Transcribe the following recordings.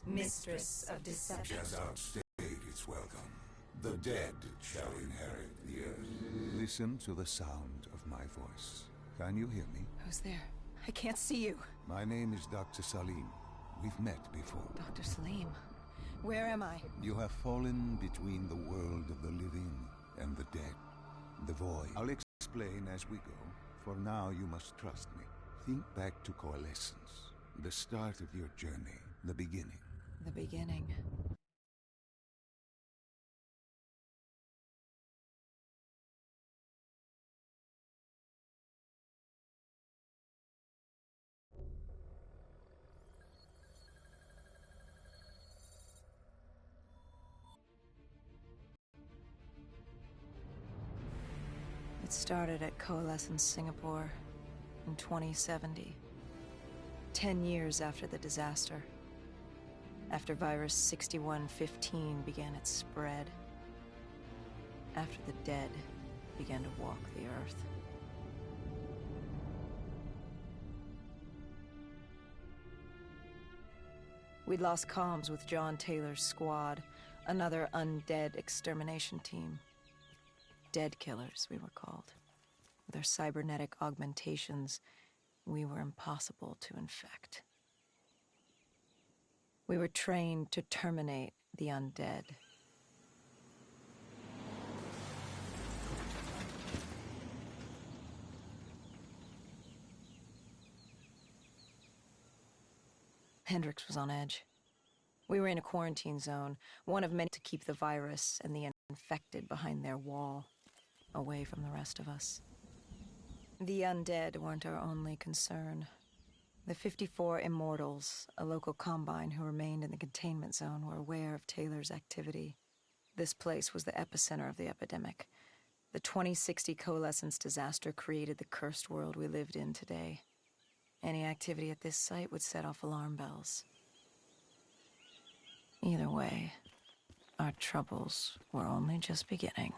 mistress of deception. Has outstayed its welcome. The dead shall inherit the earth. Listen to the sound of my voice. Can you hear me? Who's there? I can't see you. My name is Dr. Salim. We've met before. Dr. Salim, where am I? You have fallen between the world of the living and the dead. The void. I'll explain as we go. For now, you must trust me. Think back to coalescence. The start of your journey. The beginning. The beginning. It started at Coalescence Singapore in 2070. 10 years after the disaster. After virus 6115 began its spread. After the dead began to walk the earth. We'd lost comms with John Taylor's squad, another undead extermination team. Dead killers, we were called. With our cybernetic augmentations, we were impossible to infect. We were trained to terminate the undead. Hendrix was on edge. We were in a quarantine zone, one of many to keep the virus and the infected behind their wall, away from the rest of us. The undead weren't our only concern. The 54 Immortals, a local combine who remained in the containment zone, were aware of Taylor's activity. This place was the epicenter of the epidemic. The 2060 Coalescence disaster created the cursed world we lived in today. Any activity at this site would set off alarm bells. Either way, our troubles were only just beginning.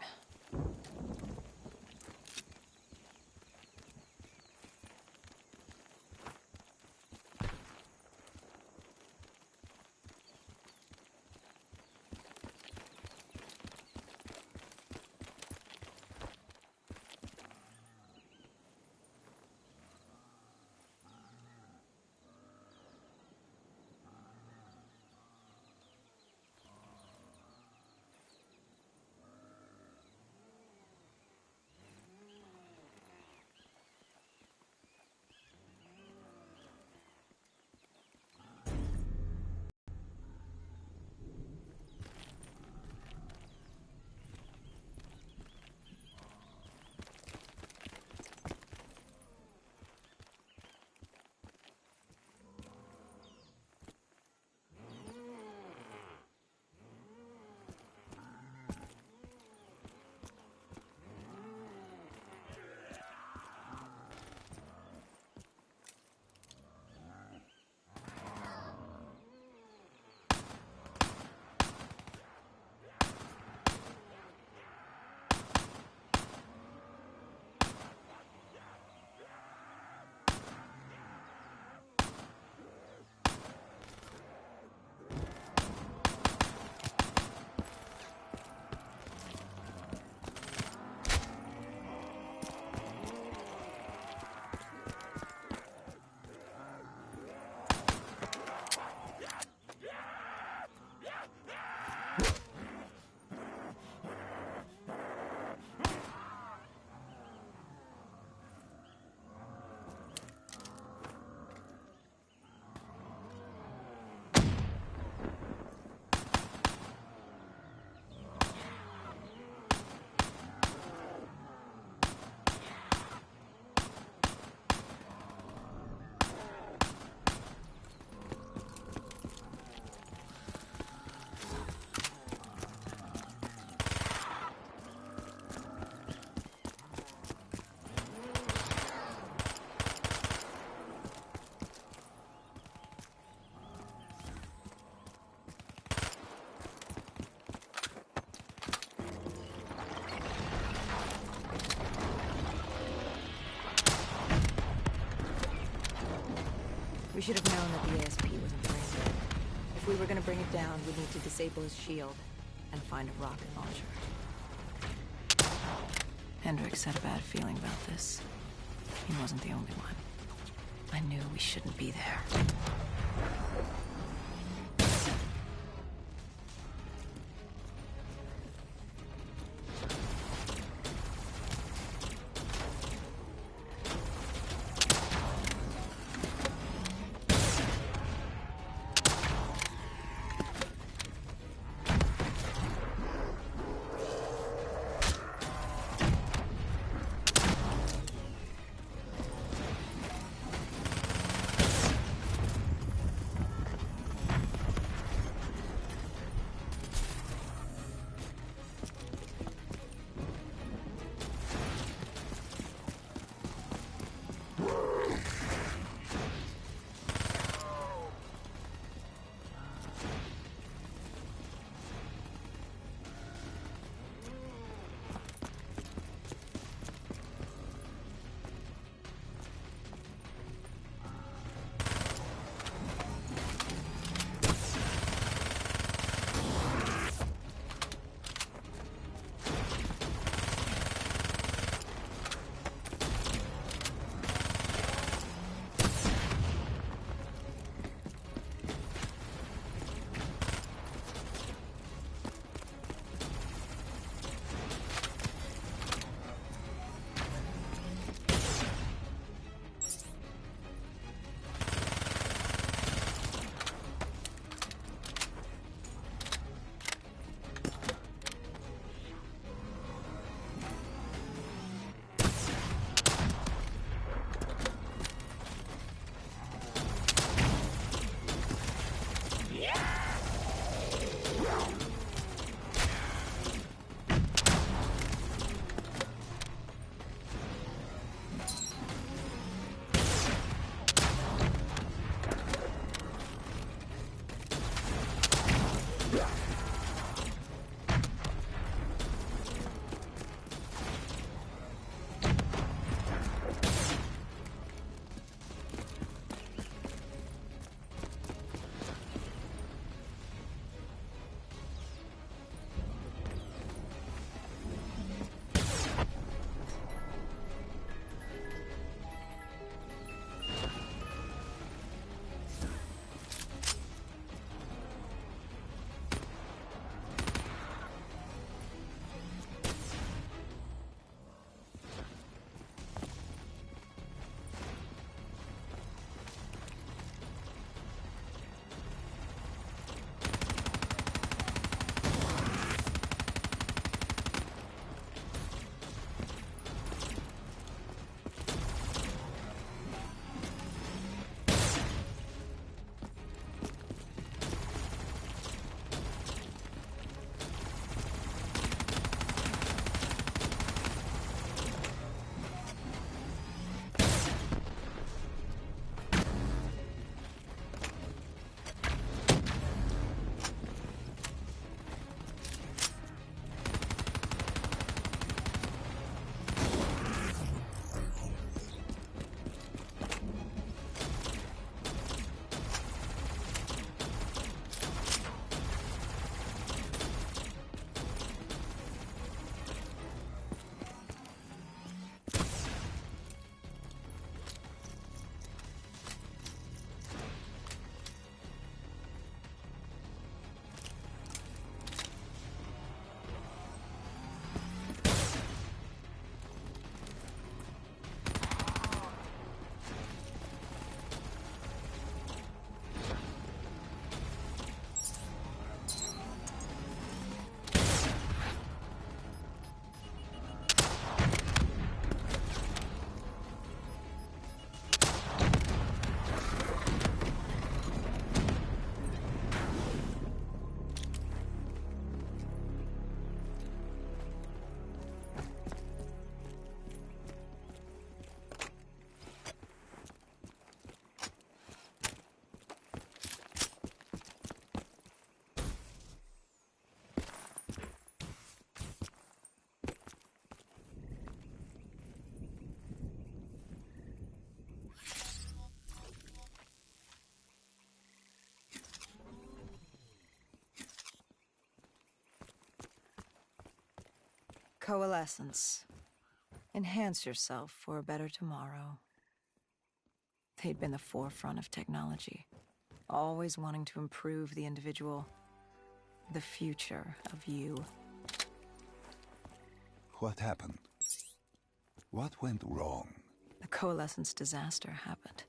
We should have known that the ASP wasn't very good. If we were gonna bring it down, we'd need to disable his shield and find a rocket launcher. Hendricks had a bad feeling about this. He wasn't the only one. I knew we shouldn't be there. Coalescence. Enhance yourself for a better tomorrow. They'd been the forefront of technology, always wanting to improve the individual, the future of you. What happened? What went wrong? The Coalescence disaster happened.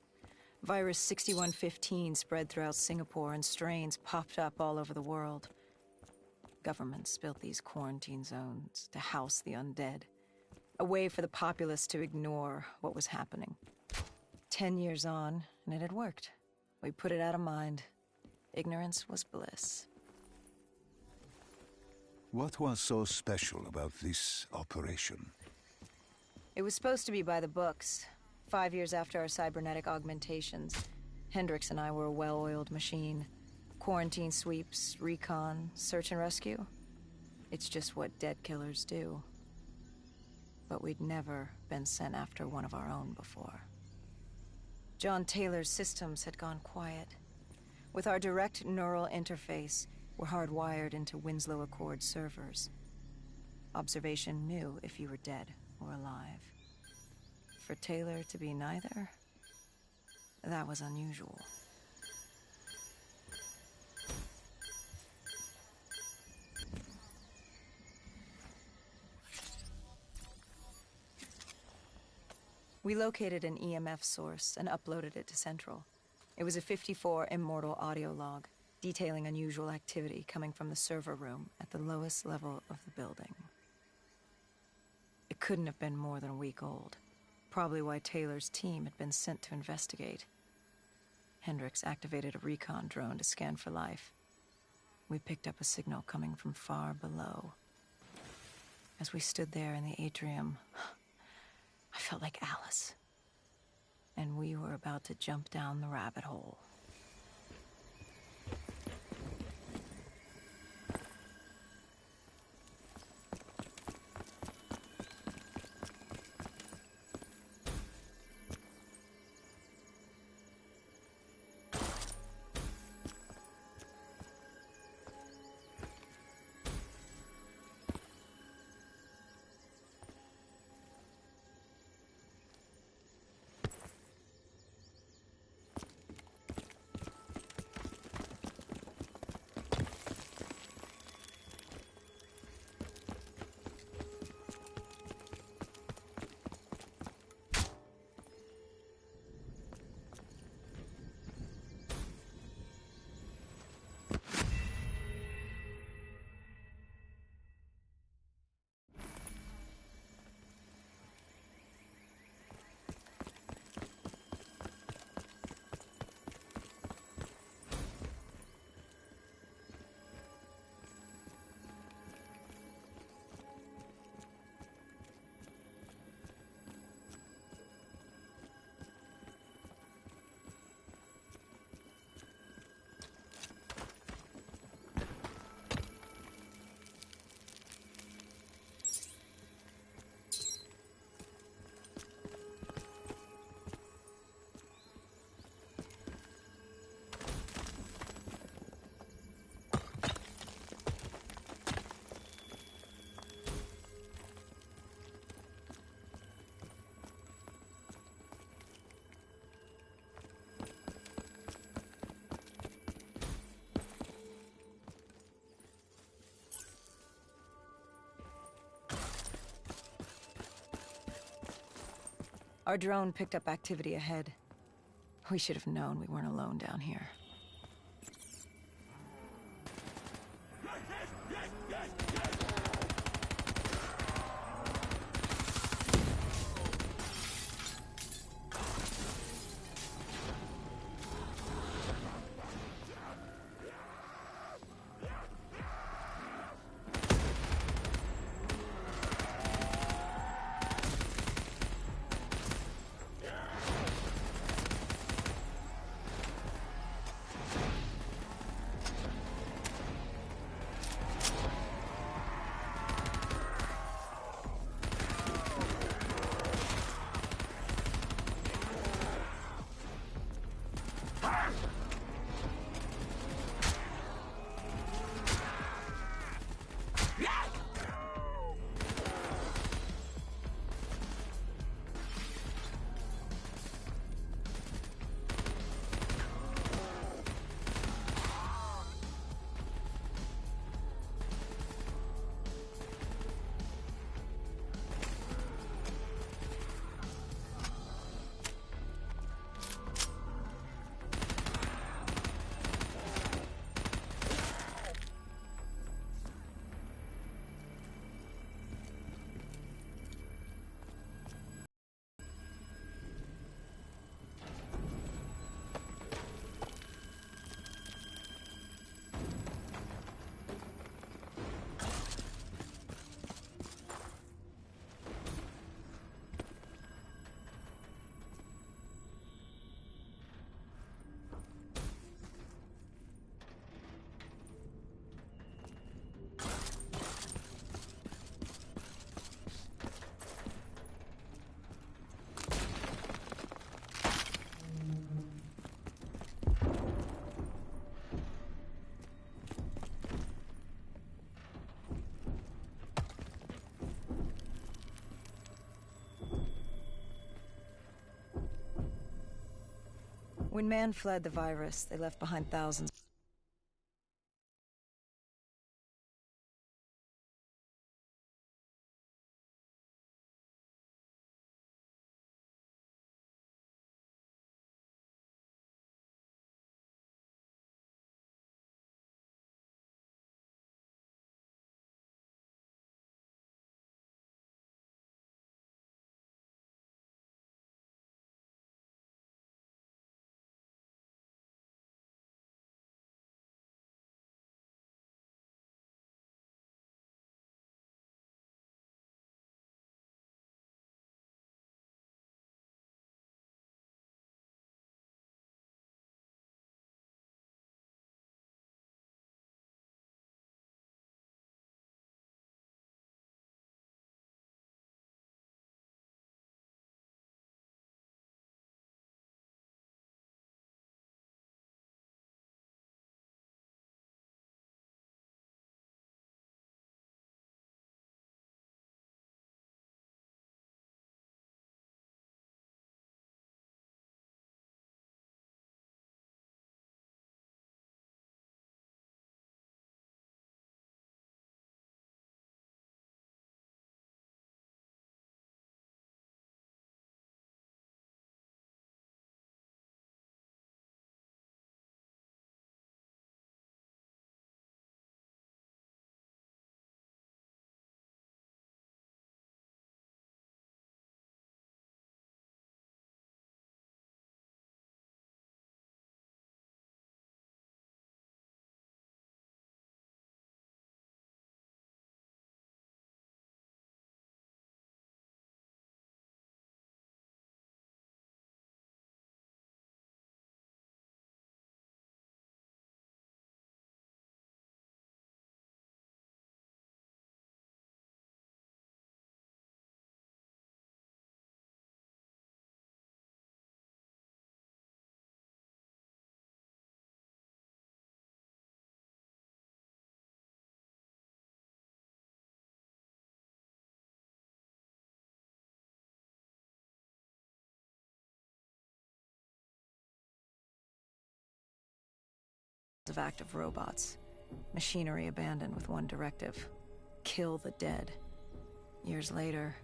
Virus 6115 spread throughout Singapore and strains popped up all over the world. Governments built these quarantine zones to house the undead, a way for the populace to ignore what was happening. 10 years on, and it had worked. We put it out of mind. Ignorance was bliss. What was so special about this operation? It was supposed to be by the books. 5 years after our cybernetic augmentations, Hendricks and I were a well-oiled machine. Quarantine sweeps, recon, search and rescue. It's just what dead killers do. But we'd never been sent after one of our own before. John Taylor's systems had gone quiet. With our direct neural interface, we're hardwired into Winslow Accord servers. Observation knew if you were dead or alive. For Taylor to be neither, that was unusual. We located an EMF source and uploaded it to Central. It was a 54 immortal audio log, detailing unusual activity coming from the server room at the lowest level of the building. It couldn't have been more than a week old, probably why Taylor's team had been sent to investigate. Hendricks activated a recon drone to scan for life. We picked up a signal coming from far below. As we stood there in the atrium, I felt like Alice. And we were about to jump down the rabbit hole. Our drone picked up activity ahead. We should have known we weren't alone down here. When man fled the virus, they left behind thousands of active robots. Machinery abandoned with one directive: kill the dead. Years later,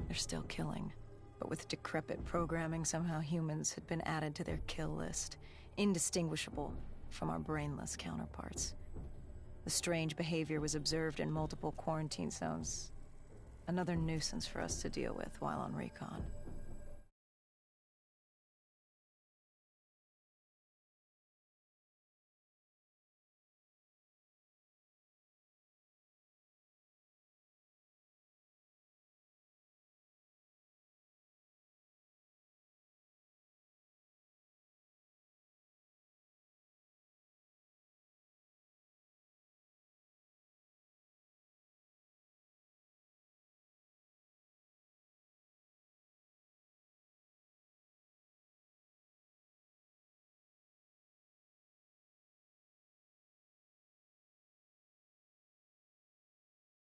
they're still killing. But with decrepit programming, somehow humans had been added to their kill list, indistinguishable from our brainless counterparts. The strange behavior was observed in multiple quarantine zones. Another nuisance for us to deal with while on recon.